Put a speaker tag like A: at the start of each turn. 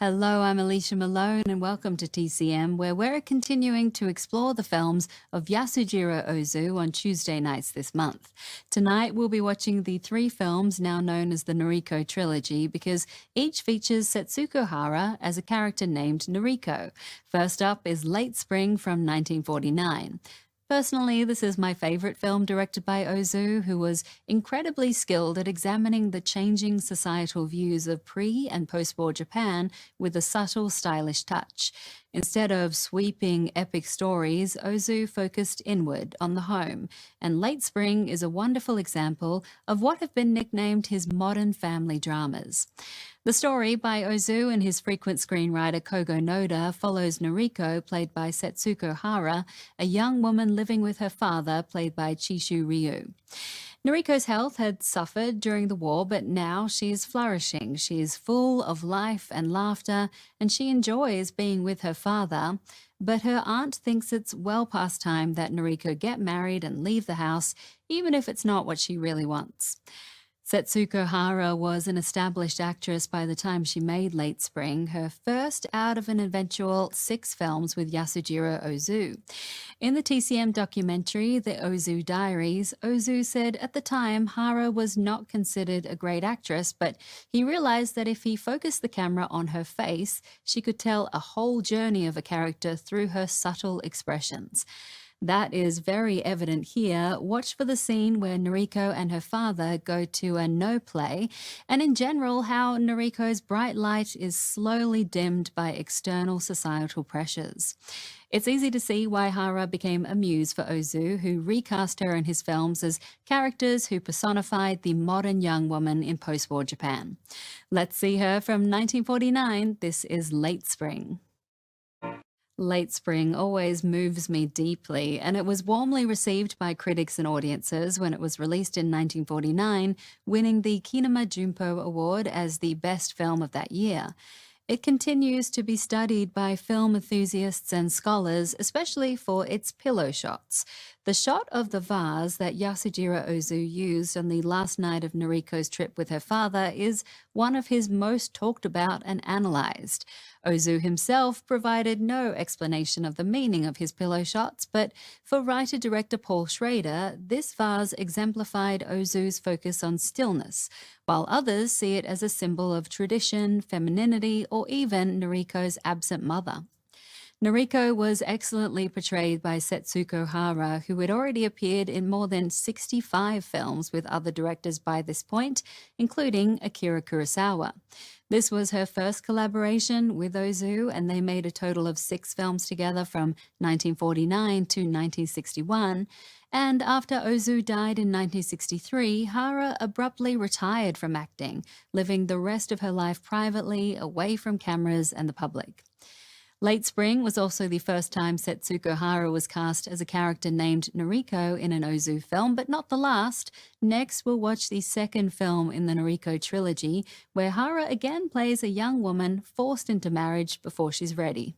A: Hello, I'm Alicia Malone, and welcome to TCM, where we're continuing to explore the films of Yasujiro Ozu on Tuesday nights this month. Tonight, we'll be watching the three films now known as the Noriko trilogy because each features Setsuko Hara as a character named Noriko. First up is Late Spring from 1949. Personally, this is my favorite film directed by Ozu, who was incredibly skilled at examining the changing societal views of pre- and post-war Japan with a subtle, stylish touch. Instead of sweeping epic stories, Ozu focused inward on the home, and Late Spring is a wonderful example of what have been nicknamed his modern family dramas. The story, by Ozu and his frequent screenwriter Kogo Noda, follows Noriko, played by Setsuko Hara, a young woman living with her father, played by Chishu Ryu. Noriko's health had suffered during the war, but now she is flourishing. She is full of life and laughter, and she enjoys being with her father. But her aunt thinks it's well past time that Noriko get married and leave the house, even if it's not what she really wants. Setsuko Hara was an established actress by the time she made Late Spring, her first out of an eventual 6 films with Yasujiro Ozu. In the TCM documentary, The Ozu Diaries, Ozu said at the time Hara was not considered a great actress, but he realized that if he focused the camera on her face, she could tell a whole journey of a character through her subtle expressions. That is very evident here. Watch for the scene where Noriko and her father go to a no play, and in general, how Noriko's bright light is slowly dimmed by external societal pressures. It's easy to see why Hara became a muse for Ozu, who recast her in his films as characters who personified the modern young woman in post-war Japan. Let's see her from 1949. This is Late Spring. Late Spring always moves me deeply, and it was warmly received by critics and audiences when it was released in 1949, winning the Kinema Junpo Award as the best film of that year. It continues to be studied by film enthusiasts and scholars, especially for its pillow shots. The shot of the vase that Yasujiro Ozu used on the last night of Noriko's trip with her father is one of his most talked about and analyzed. Ozu himself provided no explanation of the meaning of his pillow shots, but for writer-director Paul Schrader, this vase exemplified Ozu's focus on stillness, while others see it as a symbol of tradition, femininity, or even Noriko's absent mother. Noriko was excellently portrayed by Setsuko Hara, who had already appeared in more than 65 films with other directors by this point, including Akira Kurosawa. This was her first collaboration with Ozu, and they made a total of 6 films together from 1949 to 1961. And after Ozu died in 1963, Hara abruptly retired from acting, living the rest of her life privately, away from cameras and the public. Late Spring was also the first time Setsuko Hara was cast as a character named Noriko in an Ozu film, but not the last. Next, we'll watch the second film in the Noriko trilogy, where Hara again plays a young woman forced into marriage before she's ready.